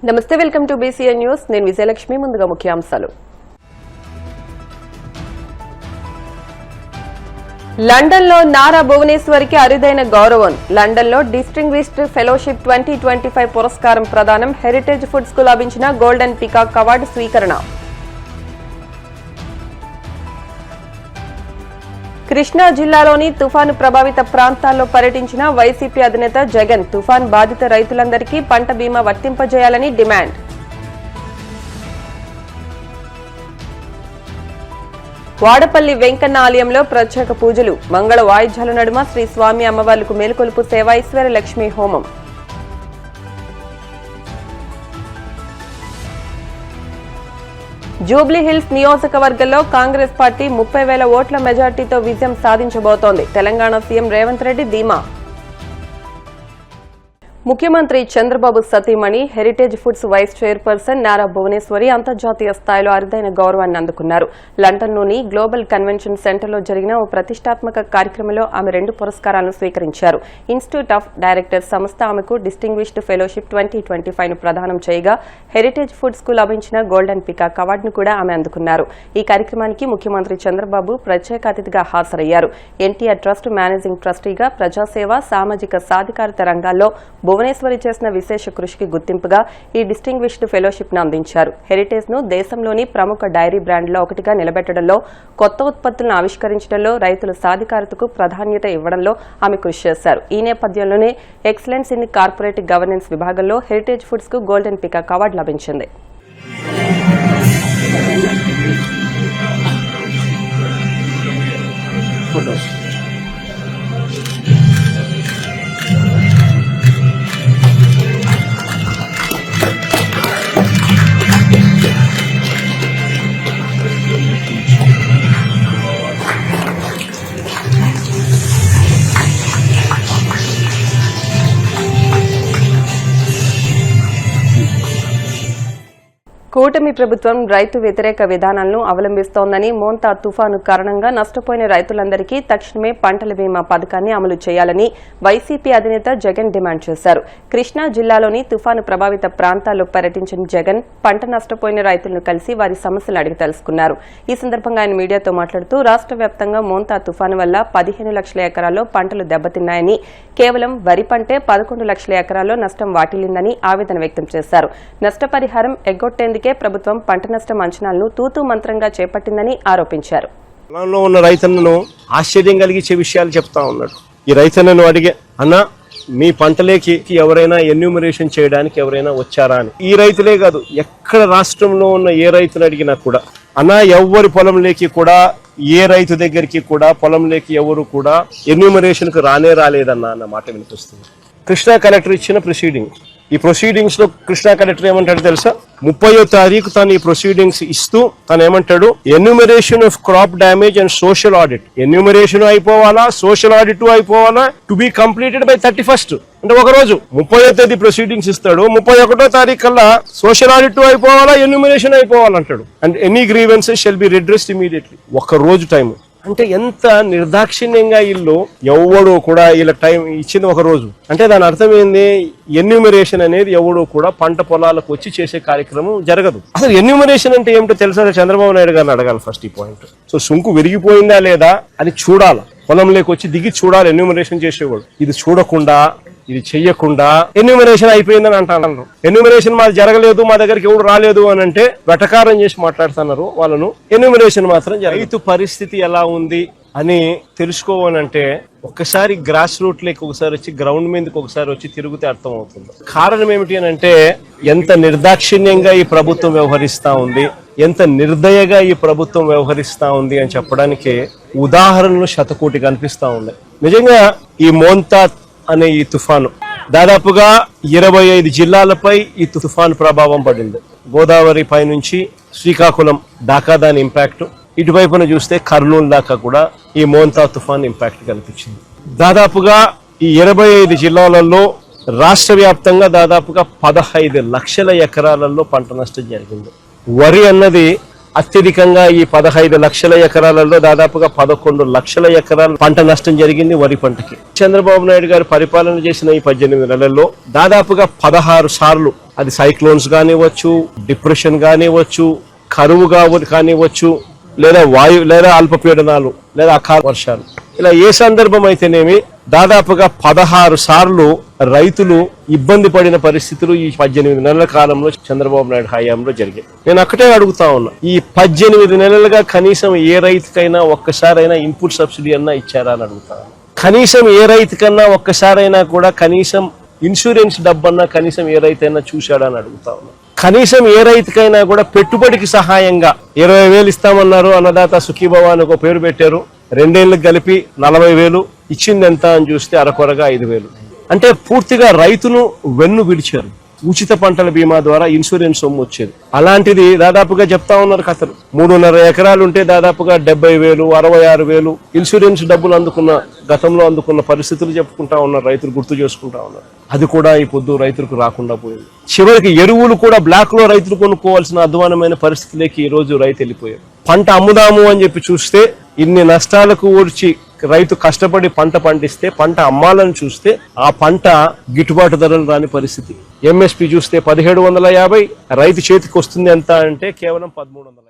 నమస్తే, welcome to BCN news. నేను విజయలక్ష్మి. ముందుగా ముఖ్యాంశాలు. లండన్లో నారా భువనేశ్వరికి అరుదైన గౌరవం. లండన్లో డిస్టింగ్విష్డ్ ఫెలోషిప్ 2025 పురస్కారం ప్రదానం. హెరిటేజ్ ఫుడ్స్ కు లభించిన గోల్డెన్ పీకాక్ అవార్డు స్వీకరణ. కృష్ణా జిల్లాలోని తుఫాను ప్రభావిత ప్రాంతాల్లో పర్యటించిన వైసీపీ అధినేత జగన్. తుఫాన్ బాధిత రైతులందరికీ పంట బీమా వర్తింపజేయాలని డిమాండ్. వాడపల్లి వెంకన్న ఆలయంలో ప్రత్యేక పూజలు. మంగళ వాయిద్యాల నడుమ శ్రీ స్వామి అమ్మవార్లకు మేలుకొలుపు సేవ, ఐశ్వర్య లక్ష్మీ హోమం. జూబ్లీహిల్స్ నియోజకవర్గంలో కాంగ్రెస్ పార్టీ 30,000 ఓట్ల మెజార్టీతో విజయం సాధించబోతోంది. తెలంగాణ సీఎం రేవంత్ రెడ్డి ధీమా. ముఖ్యమంత్రి చంద్రబాబు సతీమణి Heritage Foods vice chairperson Nara Bhuvaneswari అంతర్జాతీయ స్థాయిలో అరుదైన గౌరవాన్ని అందుకున్నారు. లండన్లోని గ్లోబల్ కన్వెన్షన్ సెంటర్లో జరిగిన ఓ ప్రతిష్టాత్మక కార్యక్రమంలో ఆమె 2 పురస్కారాలను స్వీకరించారు. ఇన్స్టిట్యూట్ ఆఫ్ డైరెక్టర్స్ సంస్థ ఆమెకు డిస్టింగ్విష్డ్ ఫెలోషిప్ 2025ను ప్రదానం చేయగా, హెరిటేజ్ ఫుడ్స్ కు లభించిన గోల్డెన్ పీకాక్ అవార్డును కూడా ఆమె అందుకున్నారు. ఈ కార్యక్రమానికి ముఖ్యమంత్రి చంద్రబాబు ప్రత్యేక అతిథిగా హాజరయ్యారు. ఎన్టీఆర్ ట్రస్ట్ మేనేజింగ్ ట్రస్టీగా ప్రజాసేవ, సామాజిక సాధికారత రంగాల్లో భువనేశ్వరి చేసిన విశేష కృషికి గుర్తింపుగా ఈ డిస్టింగ్విష్డ్ ఫెలోషిప్ ను అందించారు. హెరిటేజ్ ను దేశంలోని ప్రముఖ డైరీ బ్రాండ్లో ఒకటిగా నిలబెట్టడంలో, కొత్త ఉత్పత్తులను ఆవిష్కరించడంలో, రైతుల సాధికారతకు ప్రాధాన్యత ఇవ్వడంలో ఆమె కృషి చేశారు. ఈ నేపథ్యంలోనే ఎక్సలెన్స్ ఇన్ కార్పొరేట్ గవర్నెన్స్ విభాగంలో హెరిటేజ్ ఫుడ్స్ కు గోల్డెన్ పీకాక్ అవార్డు లభించింది. కూటమి ప్రభుత్వం రైతు వ్యతిరేక విధానాలను అవలంబిస్తోందని, మోంతా తుఫాను కారణంగా నష్టపోయిన రైతులందరికీ తక్షణమే పంటల బీమా పథకాన్ని అమలు చేయాలని వైసీపీ అధినేత జగన్ డిమాండ్ చేశారు. కృష్ణా జిల్లాలోని తుఫాను ప్రభావిత ప్రాంతాల్లో పర్యటించిన జగన్ పంట నష్టపోయిన రైతులను కలిసి వారి సమస్యలు అడిగి తెలుసుకున్నారు. ఈ సందర్భంగా ఆయన మీడియాతో మాట్లాడుతూ, రాష్ట్ర వ్యాప్తంగా మోంతా తుఫాను వల్ల 15 లక్షల ఎకరాల్లో పంటలు దెబ్బతిన్నాయని, కేవలం వరి పంటే 11 లక్షల ఎకరాల్లో నష్టం వాటిల్లిందని ఆవేదన వ్యక్తం చేశారు. నష్టపరిహారం ఎగ్గొట్టేందుకు ప్రభుత్వం పంట నష్టం అంచనాలను తూతూ మంత్రంగా చేపట్టిందని ఆరోపించారు. పొలంలో ఉన్న రైతన్నను ఆశ్చర్యం కలిగించే విషయాలు చెప్తా ఉన్నాడు. ఈ రైతన్నను అడిగే, అన్న మీ పంటలేకి ఎవరైనా ఎన్యూమరేషన్ చేయడానికి ఎవరైనా వచ్చారా అని. ఈ రైతులే కాదు, ఎక్కడ రాష్ట్రంలో ఉన్న ఏ రైతును అడిగినా కూడా, అన్న ఎవరి పొలంలోకి కూడా, ఏ రైతు దగ్గరికి కూడా పొలంలోకి ఎవరు కూడా ఎన్యూమరేషన్ కు రాలేదన్న అన్న మాట వినిపిస్తుంది. కృష్ణా కలెక్టర్ ఇచ్చిన ప్రొసీడింగ్, ఈ ప్రొసీడింగ్స్ లో కృష్ణా కలెక్టర్ ఏమంటాడు తెలుసా? 30వ తారీఖు తను ఈ ప్రొసీడింగ్స్ ఇస్తూ తను ఏమంటాడు, enumeration of crop damage and social audit, enumeration అయిపోవాలా, సోషల్ ఆడిట్ అయిపోవాలా, to be completed by 31st, అంటే ఒక రోజు. 30వ తేదీ ప్రొసీడింగ్స్ ఇస్తాడు, 31వ తారీఖు కల్లా సోషల్ ఆడిట్ అయిపోవాలా, ఎన్యూమరేషన్ అయిపోవాలంటాడు. And any grievances shall be redressed immediately. ఒక రోజు టైం. అంటే ఎంత నిర్దాక్షిణ్యంగా ఇల్లు ఎవడు కూడా ఇలా టైం ఇచ్చింది ఒక రోజు. అంటే దాని అర్థం ఏంది? ఎన్యూమరేషన్ అనేది ఎవడు కూడా పంట పొలాలకు వచ్చి చేసే కార్యక్రమం జరగదు. అసలు ఎన్యూమరేషన్ అంటే ఏమిటో తెలుసా? చంద్రబాబు నాయుడు గారిని అడగాలి ఫస్ట్ ఈ పాయింట్. సో సుంకు విరిగిపోయిందా లేదా అని చూడాలి, పొలంలోకి వచ్చి దిగి చూడాలి ఎన్యూమరేషన్ చేసేవాడు. ఇది చూడకుండా, ఇది చెయ్యకుండా ఎన్యూమరేషన్ అయిపోయిందని అంటారు. ఎన్యూమరేషన్ మాది జరగలేదు, మా దగ్గరికి ఎవరు రాలేదు అని అంటే వెటకారం చేసి మాట్లాడుతున్నారు వాళ్ళను. ఎన్యూమరేషన్ మాత్రం రైతు పరిస్థితి ఎలా ఉంది అని తెలుసుకోవాలంటే ఒక్కసారి గ్రాస్ రూట్ లేక ఒకసారి వచ్చి, గ్రౌండ్ మీదకి ఒకసారి వచ్చి తిరిగితే అర్థం అవుతుంది. కారణం ఏమిటి అని అంటే, ఎంత నిర్దాక్షిణ్యంగా ఈ ప్రభుత్వం వ్యవహరిస్తా ఉంది, ఎంత నిర్దయగా ఈ ప్రభుత్వం వ్యవహరిస్తా ఉంది అని చెప్పడానికి ఉదాహరణలు శతకోటి కనిపిస్తా ఉన్నాయి. నిజంగా ఈ మోంతా అనే ఈ తుఫాను దాదాపుగా 25 జిల్లాలపై ఈ తుఫాను ప్రభావం పడింది. గోదావరి పై నుంచి శ్రీకాకుళం దాకా దాని ఇంపాక్ట్, ఇటువైపున చూస్తే కర్నూలు దాకా కూడా ఈ మోంతా తుఫాన్ ఇంపాక్ట్ కనిపించింది. దాదాపుగా ఈ 25 జిల్లాలలో రాష్ట్ర వ్యాప్తంగా దాదాపుగా 15 లక్షల ఎకరాలలో పంట నష్టం జరిగింది. వరి అన్నది అత్యధికంగా ఈ 15 లక్షల ఎకరాలలో దాదాపుగా 11 లక్షల ఎకరాల పంట నష్టం జరిగింది వరి పంటకి. చంద్రబాబు నాయుడు గారు పరిపాలన చేసిన ఈ 18 నెలల్లో దాదాపుగా 16 సార్లు అది సైక్లోన్స్ కానివ్వచ్చు, డిప్రెషన్ కానివ్వచ్చు, కరువు కానివ్వచ్చు, లేదా లేదా అల్పపీడనాలు, లేదా అకాల వర్షాలు, ఇలా ఏ సందర్భం అయితేనేమి దాదాపుగా 16 సార్లు రైతులు ఇబ్బంది పడిన పరిస్థితులు ఈ 18 నెలల కాలంలో చంద్రబాబు నాయుడు హయాంలో జరిగాయి. నేను అక్కడే అడుగుతా ఉన్నా, ఈ 18 నెలలుగా కనీసం ఏ రైతుకైనా ఒక్కసారైనా ఇన్పుట్ సబ్సిడీ అన్నా ఇచ్చారా అని అడుగుతా. కనీసం ఏ రైతుకన్నా ఒక్కసారైనా కూడా కనీసం ఇన్సూరెన్స్ డబ్బన్నా కనీసం ఏ రైతైనా చూశాడా అని అడుగుతా ఉన్నా. కనీసం ఏ రైతుకైనా కూడా పెట్టుబడికి సహాయంగా 20,000 ఇస్తామన్నారు, అన్నదాత సుఖీభవ అని ఒక పేరు పెట్టారు, 2 ఏళ్ళకి కలిపి 40,000 ఇచ్చింది ఎంత అని చూస్తే అరకొరగా 5,000. అంటే పూర్తిగా రైతును వెన్ను విడిచారు. ఉచిత పంటల బీమా ద్వారా ఇన్సూరెన్స్ సొమ్ము వచ్చేది. అలాంటిది దాదాపుగా చెప్తా ఉన్నారు కథలు, 3.5 ఎకరాలు ఉంటే దాదాపుగా 70,000, 66,000 ఇన్సూరెన్స్ డబ్బులు గతంలో అందుకున్న పరిస్థితులు చెప్పుకుంటా ఉన్నారు, రైతులు గుర్తు చేసుకుంటా ఉన్నారు. అది కూడా ఈ పొద్దు రైతులకు రాకుండా పోయింది. చివరికి ఎరువులు కూడా బ్లాక్ లో రైతులు కొనుక్కోవాల్సిన అధ్వానమైన పరిస్థితిలోకి ఈ రోజు రైతు వెళ్ళిపోయారు. పంట అమ్ముదాము అని చెప్పి చూస్తే ఇన్ని నష్టాలకు ఓడ్చి రైతు కష్టపడి పంట పండిస్తే పంట అమ్మాలని చూస్తే ఆ పంట గిట్టుబాటు ధరలు రాని పరిస్థితి. ఎంఎస్పి చూస్తే 1750, రైతు చేతికి వస్తుంది ఎంత అంటే కేవలం 1350.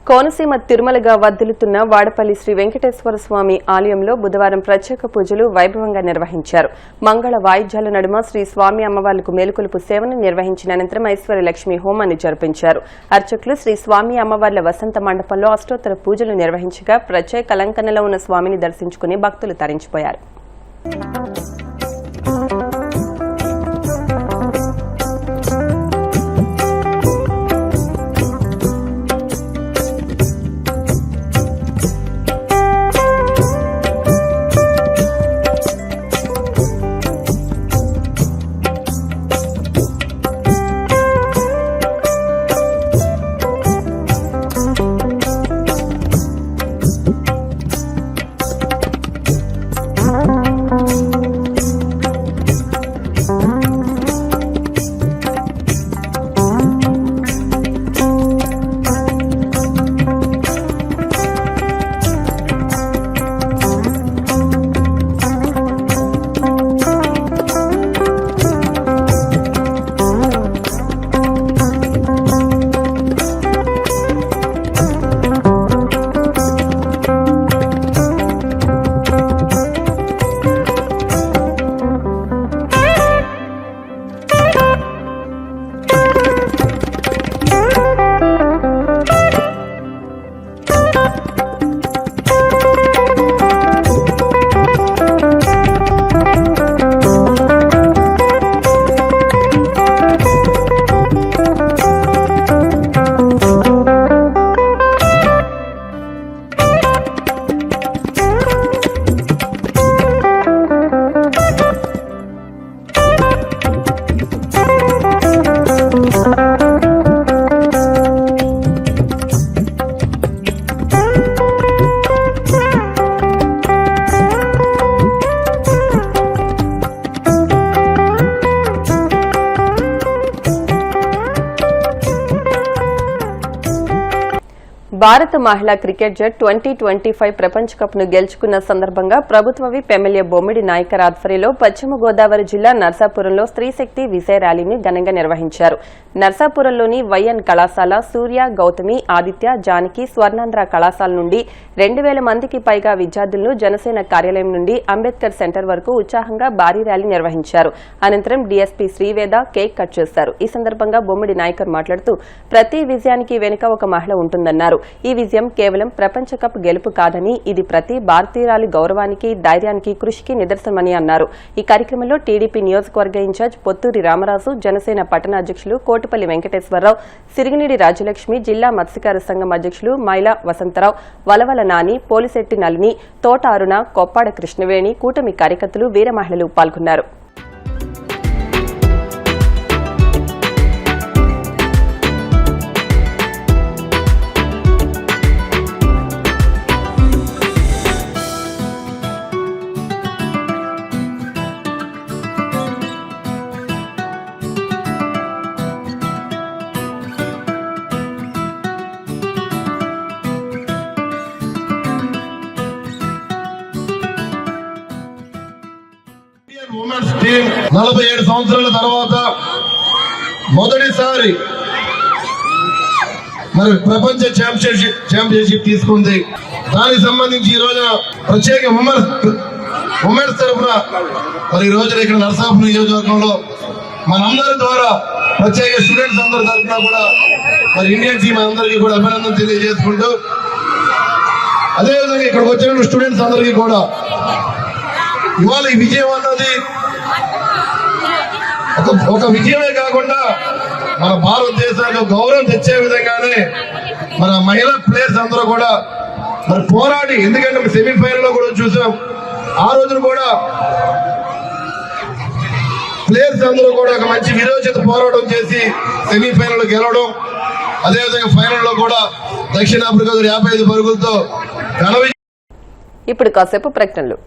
కోనసీమ తిరుమలగా వర్ధిల్లుతున్న వాడపల్లి శ్రీ వెంకటేశ్వర స్వామి ఆలయంలో బుధవారం ప్రత్యేక పూజలు వైభవంగా నిర్వహించారు. మంగళ వాయిద్యాల నడుమ శ్రీ స్వామి అమ్మవార్లకు మేలుకొలుపు సేవను నిర్వహించిన అనంతరం ఐశ్వర్యలక్ష్మి హోమాన్ని జరిపించారు. అర్చకులు శ్రీ స్వామి అమ్మవార్ల వసంత మండపంలో అష్టోత్తర పూజలు నిర్వహించగా ప్రత్యేక అలంకరణలో ఉన్న స్వామిని దర్శించుకుని భక్తులు తరించిపోయారు. భారత మహిళా క్రికెట్ జట్ 2025 ప్రపంచ కప్ ను గెలుచుకున్న సందర్భంగా ప్రభుత్వ విప్ ఎమ్మెల్యే బొమ్మిడి నాయకర్ ఆధ్వర్యంలో పశ్చిమ గోదావరి జిల్లా నర్సాపురంలో స్త్రీశక్తి విజయ ర్యాలీని ఘనంగా నిర్వహించారు. నర్సాపురంలోని వైఎన్ కళాశాల, సూర్య, గౌతమి, ఆదిత్య, జానకి, స్వర్ణాంధ్ర కళాశాల నుండి 2,000 మందికి పైగా విద్యార్థులను జనసేన కార్యాలయం నుండి అంబేద్కర్ సెంటర్ వరకు ఉత్సాహంగా భారీ ర్యాలీ నిర్వహించారు. అనంతరం డీఎస్పీ శ్రీవేద కేక్ కట్ చేశారు. ఈ సందర్భంగా బొమ్మిడి నాయకర్ మాట్లాడుతూ ప్రతి విజయానికి వెనుక ఒక మహిళ ఉంటుందన్నారు. ఈ విజయం కేవలం ప్రపంచ కప్ గెలుపు కాదని ఇది ప్రతి భారతీయురాలి గౌరవానికి, ధైర్యానికి, కృషికి నిదర్శనమని అన్నారు. ఈ కార్యక్రమంలో టీడీపీ నియోజకవర్గ ఇన్ఛార్జ్ పొత్తూరి రామరాజు, జనసేన పట్టణ అధ్యక్షులు కోటిపల్లి వెంకటేశ్వరరావు, సిరిగినిడి రాజలక్ష్మి, జిల్లా మత్స్యకార సంఘం అధ్యక్షులు మైలా వసంతరావు, వలవల నాని, పోలిశెట్టి నలిని, తోట అరుణ, కొప్పాడ కృష్ణవేణి, కూటమి కార్యకర్తలు, వీర మహిళలు పాల్గొన్నారు. ఉమెన్స్ టీం 47 సంవత్సరాల తర్వాత మొదటిసారి మరి ప్రపంచ ఛాంపియన్షిప్ తీసుకుంది. దానికి సంబంధించి ఈ రోజున ప్రత్యేక ఉమెన్స్ తరఫున మరి ఈ రోజున ఇక్కడ నరసాపురం నియోజకవర్గంలో మనందరి ద్వారా ప్రత్యేక స్టూడెంట్స్ అందరి తరఫున కూడా మరి ఇండియన్ టీం అందరికీ కూడా అభినందన తెలియజేసుకుంటూ, అదేవిధంగా ఇక్కడికి వచ్చిన స్టూడెంట్స్ అందరికీ కూడా ఇవాళ ఈ విజయం అన్నది ఒక విజయమే కాకుండా మన భారతదేశానికి గౌరవం తెచ్చే విధంగానే మన మహిళా ప్లేయర్స్ అందరూ కూడా మరి పోరాడి, ఎందుకంటే సెమీఫైనల్ లో కూడా చూసాం, ఆ రోజున కూడా ప్లేయర్స్ అందరూ కూడా ఒక మంచి విరోచిత పోరాటం చేసి సెమీఫైనల్ గెలవడం, అదేవిధంగా ఫైనల్ లో కూడా దక్షిణాఫ్రికా 55 పరుగులతో ఘన విజయం. ఇప్పుడు కాసేపు ప్రకటనలు.